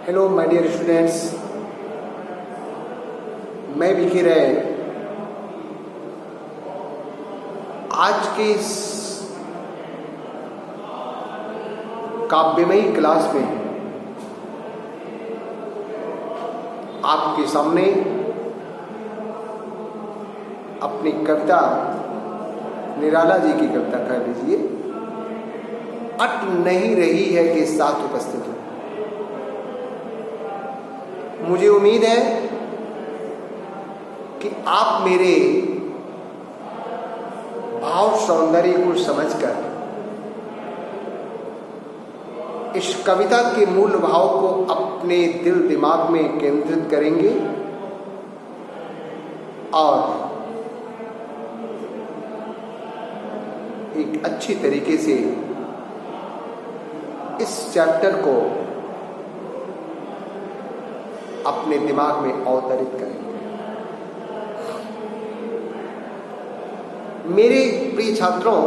Hello my dear students, मैं विकी राय आज के इस काव्यमयी क्लास में आपके सामने अपनी कविता निराला जी की कविता कर लीजिए, अट नहीं रही है के साथ उपस्थित हूं। मुझे उम्मीद है कि आप मेरे भाव सौंदर्य को समझकर इस कविता के मूल भाव को अपने दिल दिमाग में केंद्रित करेंगे और एक अच्छी तरीके से इस चैप्टर को अपने दिमाग में अवतरित करेंगे। मेरे प्रिय छात्रों,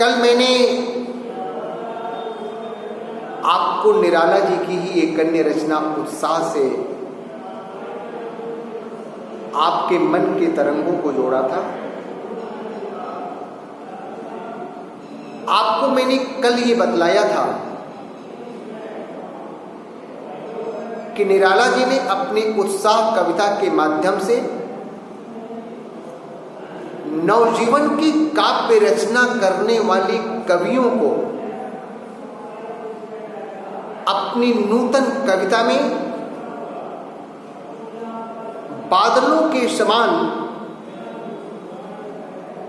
कल मैंने आपको निराला जी की ही एक अन्य रचना उत्साह से आपके मन के तरंगों को जोड़ा था। आपको मैंने कल ये बतलाया था कि निराला जी ने अपनी उत्साह कविता के माध्यम से नवजीवन की काव्य रचना करने वाले कवियों को अपनी नूतन कविता में बादलों के समान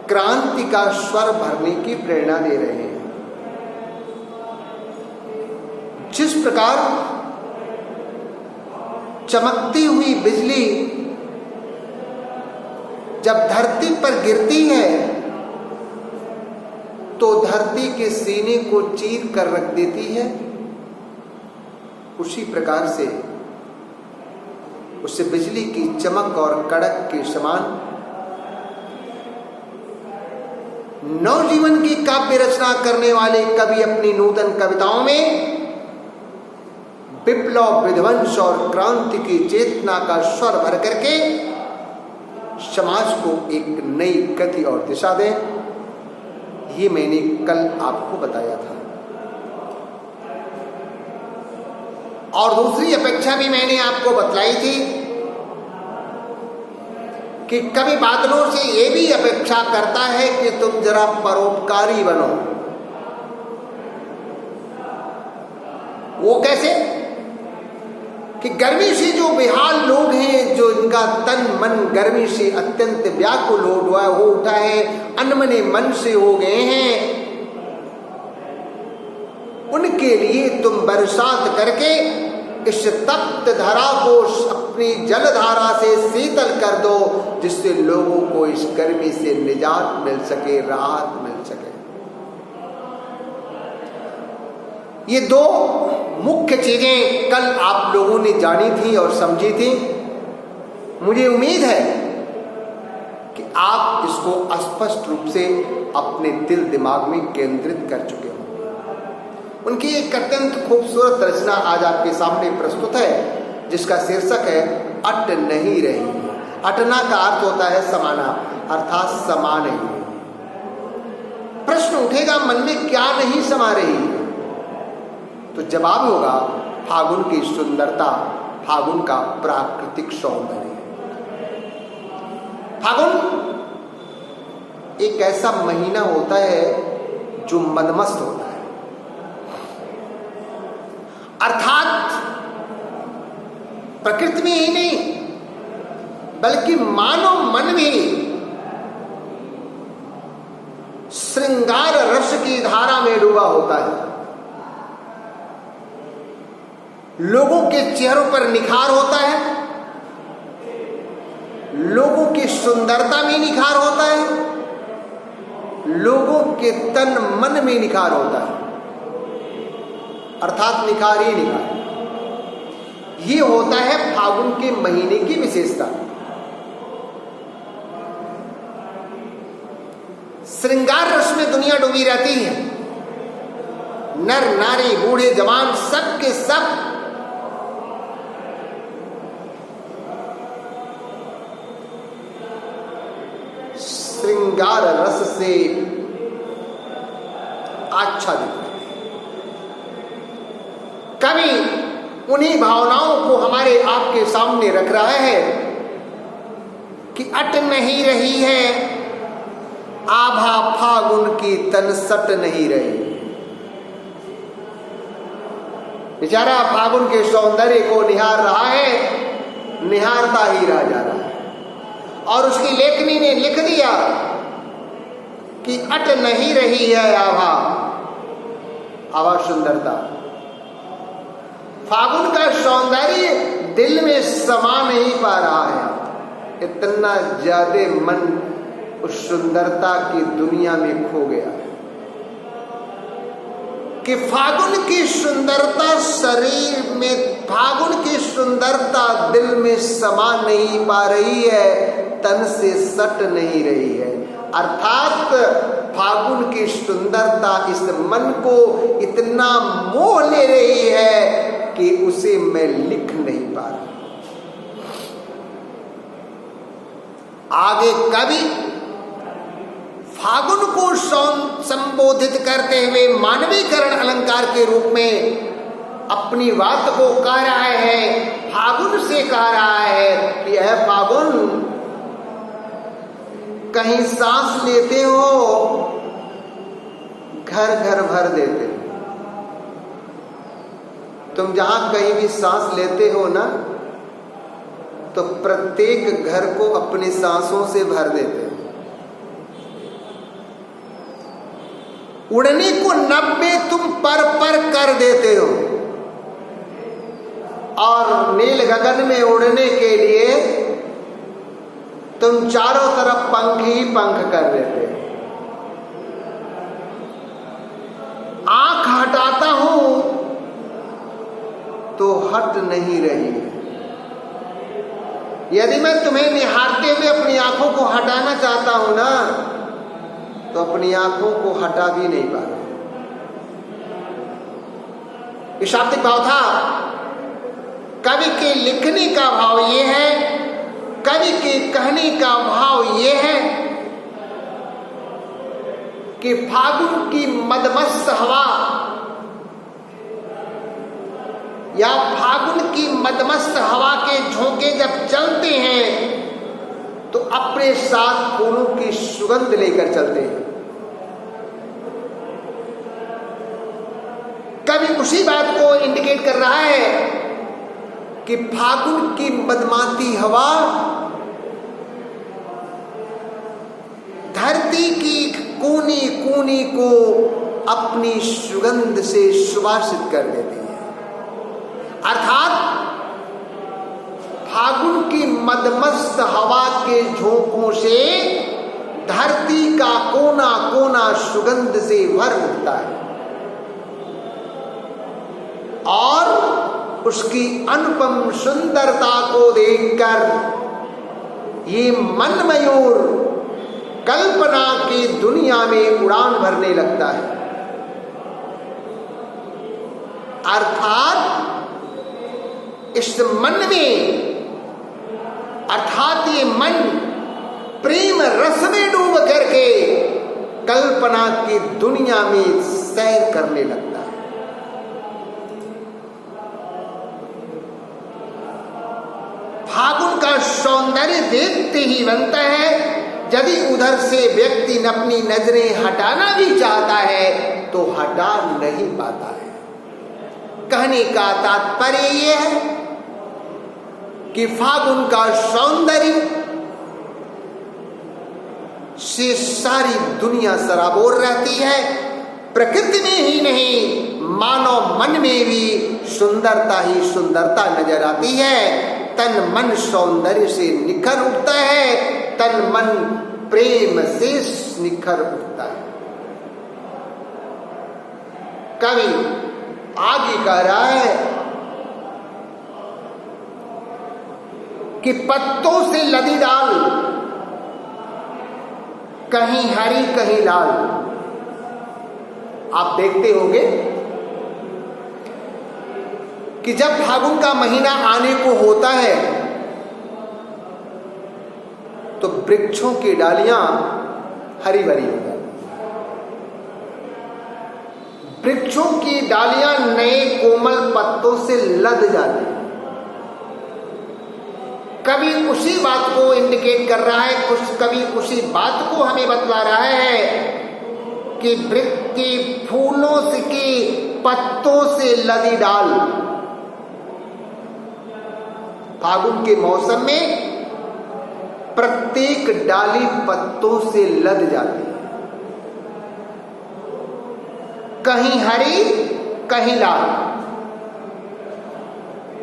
क्रांति का स्वर भरने की प्रेरणा दे रहे हैं। जिस प्रकार चमकती हुई बिजली जब धरती पर गिरती है तो धरती के सीने को चीर कर रख देती है, उसी प्रकार से उस बिजली की चमक और कड़क के समान नवजीवन की काव्य रचना करने वाले कवि अपनी नूतन कविताओं में विप्लव, विध्वंस और क्रांति की चेतना का स्वर भर करके समाज को एक नई गति और दिशा दें। ये मैंने कल आपको बताया था। और दूसरी अपेक्षा भी मैंने आपको बतलाई थी कि कवि बादलों से ये भी अपेक्षा करता है कि तुम जरा परोपकारी बनो। वो कैसे? कि गर्मी से जो बेहाल लोग हैं, जो इनका तन मन गर्मी से अत्यंत व्याकुल हो उठा है, अनमने मन से हो गए हैं, उनके लिए तुम बरसात करके इस तप्त धरा को अपनी जलधारा से शीतल कर दो, जिससे लोगों को इस गर्मी से निजात मिल सके, राहत मिल सके। ये दो मुख्य चीजें कल आप लोगों ने जानी थी और समझी थी। मुझे उम्मीद है कि आप इसको स्पष्ट रूप से अपने दिल दिमाग में केंद्रित कर चुके हो। उनकी एक अत्यंत खूबसूरत रचना आज आपके सामने प्रस्तुत है, जिसका शीर्षक है अट नहीं रही। अटना का अर्थ होता है समाना, अर्थात समा नहीं। प्रश्न उठेगा मन में, क्या नहीं समा रही? तो जवाब होगा फागुन की सुंदरता, फागुन का प्राकृतिक सौंदर्य। फागुन एक ऐसा महीना होता है जो मदमस्त होता है, अर्थात प्रकृति में ही नहीं बल्कि मानव मन में श्रृंगार रस की धारा में डूबा होता है। लोगों के चेहरों पर निखार होता है, लोगों की सुंदरता में निखार होता है, लोगों के तन मन में निखार होता है, अर्थात निखार ही निखार। ये होता है फागुन के महीने की विशेषता। श्रृंगार रस में दुनिया डूबी रहती है। नर नारी बूढ़े जवान सब के सब श्रृंगार रस से आच्छादित रहते हैं। कवि उन्हीं भावनाओं को हमारे आपके सामने रख रहा है कि अट नहीं रही है आभा फागुन की तन सट नहीं रही। बेचारा फागुन के सौंदर्य को निहार रहा है, निहारता ही रह जा रहा है, और उसकी लेखनी ने लिख दिया कि अट नहीं रही है आभा सुंदरता। फागुन का सौंदर्य दिल में समा नहीं पा रहा है, इतना ज्यादा मन उस सुंदरता की दुनिया में खो गया है कि फागुन की सुंदरता शरीर में, फागुन की सुंदरता दिल में समा नहीं पा रही है, तन से सट नहीं रही है। अर्थात फागुन की सुंदरता इस मन को इतना मोह ले रही है कि उसे मैं लिख नहीं पा रहा। आगे कवि फागुन को संबोधित करते हुए मानवीकरण अलंकार के रूप में अपनी बात को कह रहा है, फागुन से कह रहा है कि यह फागुन कहीं सांस लेते हो घर घर भर देते हो। तुम जहां कहीं भी सांस लेते हो ना, तो प्रत्येक घर को अपनी सांसों से भर देते हो। उड़ने को नभ में तुम पर कर देते हो, और नील गगन में उड़ने के लिए तुम चारों तरफ पंख ही पंख कर देते हो। आंख हटाता हूं तो हट नहीं रही। यदि मैं तुम्हें निहारते हुए अपनी आंखों को हटाना चाहता हूं ना, तो अपनी आंखों को हटा भी नहीं पा रहा। ये शाब्दिक भाव था। कवि के लिखने का भाव ये है, कवि के कहने का भाव ये है कि फागुन की मदमस्त हवा या फागुन की मदमस्त हवा के झोंके जब चलते हैं तो अपने साथ फूलों की सुगंध लेकर चलते हैं। कवि उसी बात को इंडिकेट कर रहा है कि फागुन की मदमाती हवा धरती की कोनी कोनी को अपनी सुगंध से सुवासित कर देती है। अर्थात फागुन की मदमस्त हवा के झोंकों से धरती का कोना कोना सुगंध से भर उठता है, और उसकी अनुपम सुंदरता को देखकर ये मन मयूर कल्पना की दुनिया में उड़ान भरने लगता है। अर्थात इस मन में, अर्थात ये मन प्रेम रस में डूब करके कल्पना की दुनिया में सैर करने लगता है। फागुन का सौंदर्य देखते ही बनता है। यदि उधर से व्यक्ति अपनी नजरें हटाना भी चाहता है तो हटा नहीं पाता है। कहने का तात्पर्य यह है कि फागुन का सौंदर्य से सारी दुनिया सराबोर रहती है। प्रकृति में ही नहीं, मानव मन में भी सुंदरता ही सुंदरता नजर आती है। तन मन सौंदर्य से निखर उठता है, तन मन प्रेम से निखर उठता है। कवि आगे कह रहा है कि पत्तों से लदी डाल, कहीं हरी कहीं लाल। आप देखते होंगे कि जब फागुन का महीना आने को होता है तो वृक्षों की डालियां हरी भरी हो जाती हैं, वृक्षों की डालियां नए कोमल पत्तों से लद जाती हैं। कभी उसी बात को इंडिकेट कर रहा है, कुछ कभी उसी बात को हमें बतला रहा है कि वृक्ष के फूलों से के पत्तों से लदी डाल फागुन के मौसम में प्रत्येक डाली पत्तों से लद जाती है, कहीं हरी कहीं लाल।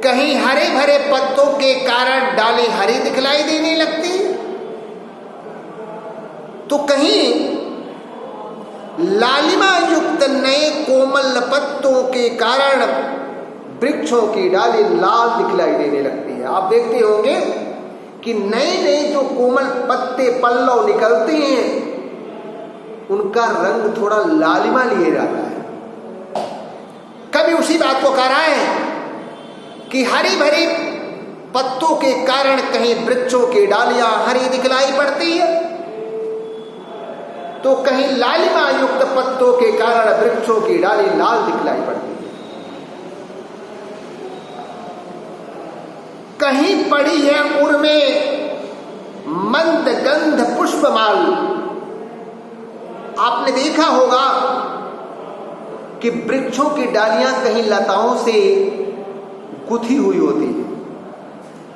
कहीं हरे भरे पत्तों के कारण डाली हरी दिखलाई देने लगती है, तो कहीं लालिमा युक्त नए कोमल पत्तों के कारण वृक्षों की डाली लाल दिखलाई देने लगती है। आप देखते होंगे कि नए नए जो कोमल पत्ते पल्लव निकलते हैं उनका रंग थोड़ा लालिमा लिए जाता है। कभी उसी बात को कह रहा है कि हरी भरी पत्तों के कारण कहीं वृक्षों की डालियां हरी दिखलाई पड़ती है, तो कहीं लालिमा युक्त पत्तों के कारण वृक्षों की डाली लाल दिखलाई पड़ती है। कहीं पड़ी है उर में मंद गंध पुष्पमाल। आपने देखा होगा कि वृक्षों की डालियां कहीं लताओं से गुथी हुई होती है,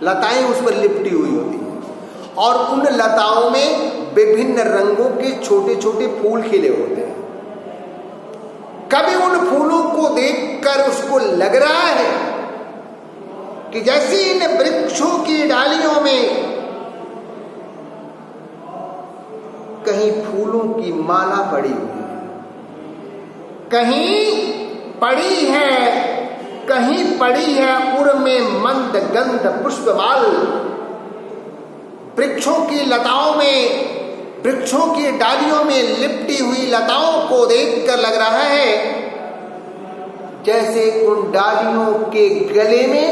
लताएं उस पर लिपटी हुई होती हैं और उन लताओं में विभिन्न रंगों के छोटे छोटे फूल खिले होते हैं। कभी उन फूलों को देखकर उसको लग रहा है कि जैसे इन वृक्षों की डालियों में कहीं फूलों की माला पड़ी हुई है, कहीं पड़ी है उर में मंद गंध पुष्पमाल। वृक्षों की लताओं में, वृक्षों की डालियों में लिपटी हुई लताओं को देखकर लग रहा है जैसे उन डालियों के गले में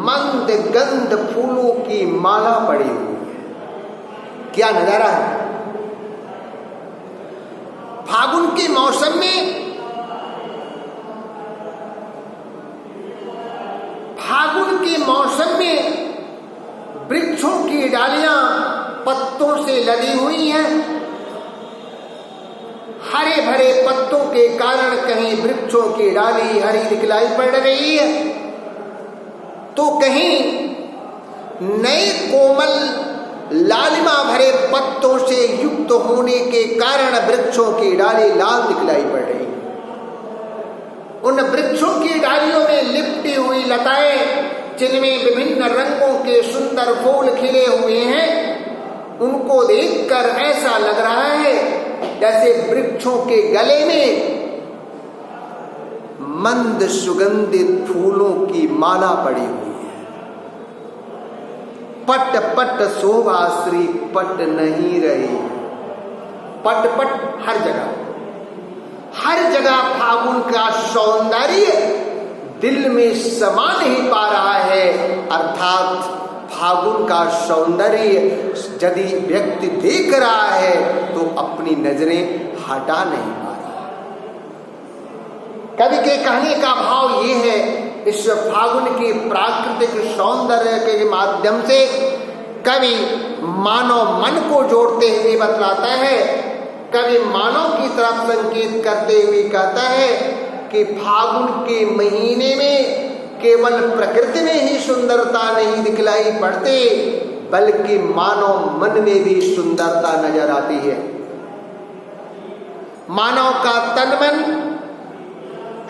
मंद गंध फूलों की माला पड़ी हुई है। क्या नजारा है! फागुन के मौसम में, फागुन के मौसम में वृक्षों की डालियां पत्तों से लदी हुई हैं। हरे भरे पत्तों के कारण कहीं वृक्षों की डाली हरी दिखलाई पड़ रही है, तो कहीं नए कोमल लालिमा भरे पत्तों से युक्त होने के कारण वृक्षों की डाली लाल दिखलाई पड़ रही है। उन वृक्षों की डालियों में लिपटी हुई लताएं जिनमें विभिन्न रंगों के सुंदर फूल खिले हुए हैं, उनको देखकर ऐसा लग रहा है जैसे वृक्षों के गले में मंद सुगंधित फूलों की माला पड़ी हुई है। पट पट शोभा श्री पट नहीं रही। पट पट हर जगह, हर जगह फागुन का सौंदर्य दिल में समा नहीं पा रहा है। अर्थात फागुन का सौंदर्य यदि व्यक्ति देख रहा है तो अपनी नजरें हटा नहीं पा रहा। कवि के कहने का भाव ये है, इस फागुन के प्राकृतिक सौंदर्य के माध्यम से कवि मानव मन को जोड़ते हुए बतलाता है। कवि मानव की तरफ संकेत करते हुए कहता है कि फागुन के महीने में केवल प्रकृति में ही सुंदरता नहीं दिखलाई पड़ती, बल्कि मानव मन में भी सुंदरता नजर आती है। मानव का तन मन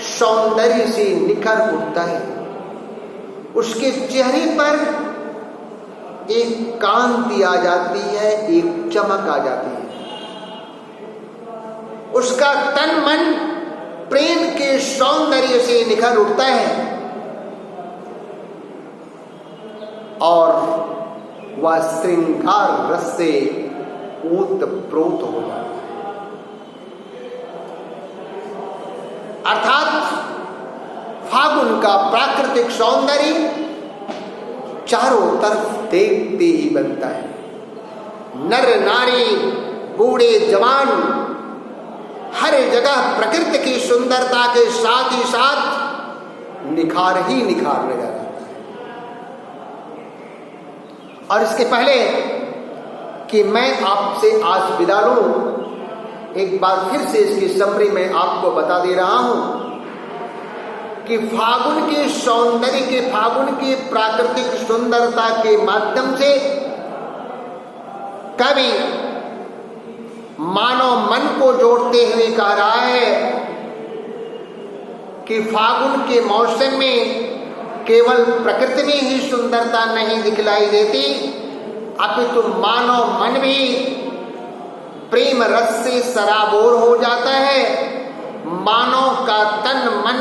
सौंदर्य से निखर उठता है। उसके चेहरे पर एक कांति आ जाती है, एक चमक आ जाती है। उसका तन मन प्रेम के सौंदर्य से निखर उठता है और वह श्रृंगार रस से ओतप्रोत हो जाता है। अर्थात फागुन का प्राकृतिक सौंदर्य चारों तरफ देखते ही बनता है। नर नारी बूढ़े जवान हर जगह प्रकृति की सुंदरता के साथ ही साथ निखार ही निखार नजर आता है। और इसके पहले कि मैं आपसे आज विदा लूं, एक बार फिर से इसकी समरी में आपको बता दे रहा हूं कि फागुन के सौंदर्य के, फागुन की प्राकृतिक सुंदरता के माध्यम से कवि मानव मन को जोड़ते हुए कह रहा है कि फागुन के मौसम में केवल प्रकृति में ही सुंदरता नहीं दिखलाई देती, अपितु मानव मन भी प्रेम रस से सराबोर हो जाता है। मानव का तन मन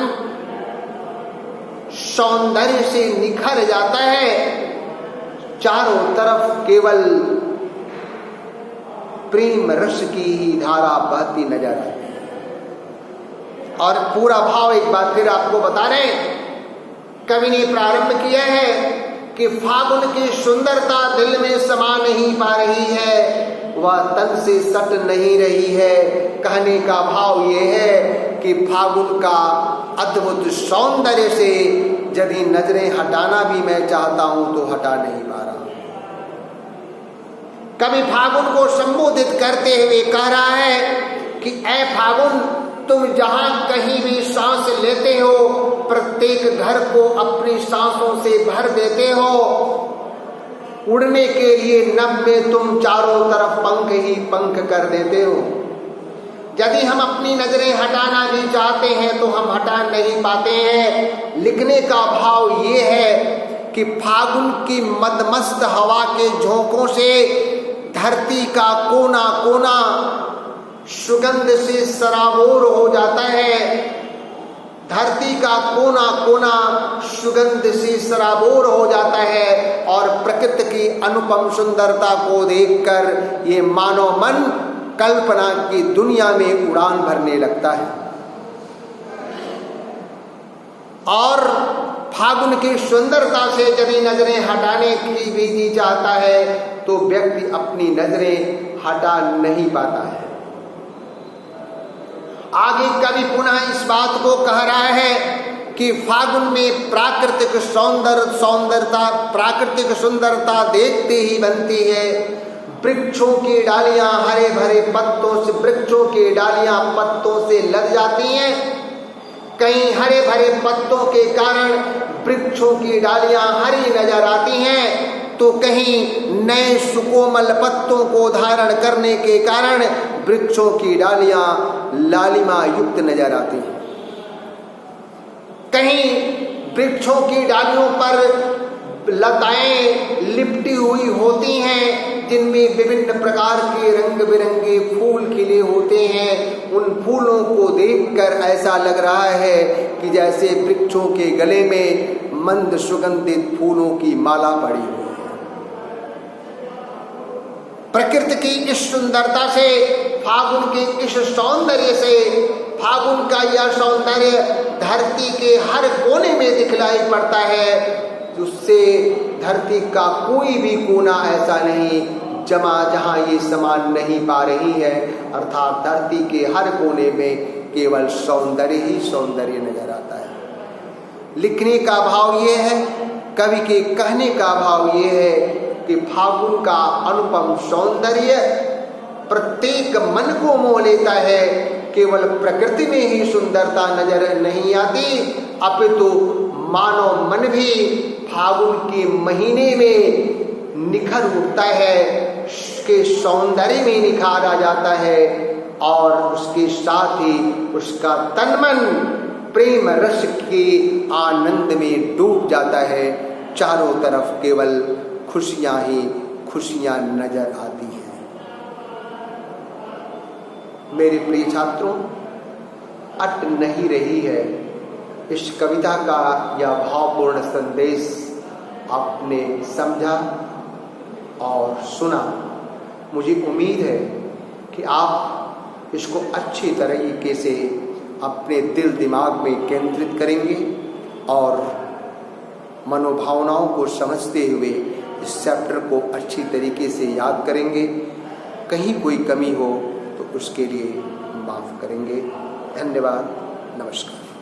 सौंदर्य से निखर जाता है। चारों तरफ केवल प्रेम रस की ही धारा बहती नजर आती है। और पूरा भाव एक बार फिर आपको बता रहे हैं, कवि ने प्रारंभ किया है कि फागुन की सुंदरता दिल में समा नहीं पा रही है, वह तन से सट नहीं रही है। कहने का भाव ये है कि फागुन का अद्भुत सौंदर्य से यदि नजरें हटाना भी मैं चाहता हूं तो हटा नहीं पा रहा। कवि फागुन को संबोधित करते हुए कह रहा है कि ऐ फागुन, तुम जहां कहीं भी सांस लेते हो, प्रत्येक घर को अपनी सांसों से भर देते हो। उड़ने के लिए नभ में तुम चारों तरफ पंख ही पंख कर देते हो। यदि हम अपनी नजरें हटाना भी चाहते हैं तो हम हटा नहीं पाते हैं। लिखने का भाव ये है कि फागुन की मदमस्त हवा के झोंकों से धरती का कोना कोना सुगंध से सराबोर हो जाता है। धरती का कोना कोना सुगंध से सराबोर हो जाता है और प्रकृति की अनुपम सुंदरता को देखकर ये मानव मन कल्पना की दुनिया में उड़ान भरने लगता है। और फागुन की सुंदरता से यदि नजरें हटाने की भी चाहता है तो व्यक्ति अपनी नजरें हटा नहीं पाता है। आगे कवि पुनः इस बात को कह रहा है कि फागुन में प्राकृतिक सुंदरता देखते ही बनती है। वृक्षों की डालियां हरे भरे पत्तों से, वृक्षों की डालियां पत्तों से लद जाती हैं। कहीं हरे भरे पत्तों के कारण वृक्षों की डालियां हरी नजर आती हैं, तो कहीं नए सुकोमल पत्तों को धारण करने के कारण वृक्षों की डालियां लालिमा युक्त नजर आती हैं। कहीं वृक्षों की डालियों पर लताएं लिपटी हुई होती हैं, जिनमें विभिन्न प्रकार के रंग बिरंगे फूल खिले होते हैं। उन फूलों को देखकर ऐसा लग रहा है कि जैसे वृक्षों के गले में मंद सुगंधित फूलों की माला पड़ी हुई है। प्रकृति की इस सुंदरता से, फागुन के इस सौंदर्य से, फागुन का यह सौंदर्य धरती के हर कोने में दिखलाई पड़ता है। उससे धरती का कोई भी कोना ऐसा नहीं जहां ये समान नहीं पा रही है। अर्थात धरती के हर कोने में केवल सौंदर्य ही सौंदर्य नजर आता है। लिखने का भाव ये है, कवि के कहने का भाव ये है कि फागुन का अनुपम सौंदर्य प्रत्येक मन को मोह लेता है। केवल प्रकृति में ही सुंदरता नजर नहीं आती, अपितु मानव मन भी फागुन के महीने में निखर उठता है, उसके सौंदर्य में निखार आ जाता है और उसके साथ ही उसका तन मन प्रेम रस के आनंद में डूब जाता है। चारों तरफ केवल खुशियां ही खुशियां नजर आती हैं। मेरे प्रिय छात्रों, अट नहीं रही है इस कविता का यह भावपूर्ण संदेश आपने समझा और सुना। मुझे उम्मीद है कि आप इसको अच्छी तरीके से अपने दिल दिमाग में केंद्रित करेंगे और मनोभावनाओं को समझते हुए इस चैप्टर को अच्छी तरीके से याद करेंगे। कहीं कोई कमी हो तो उसके लिए माफ़ करेंगे। धन्यवाद। नमस्कार।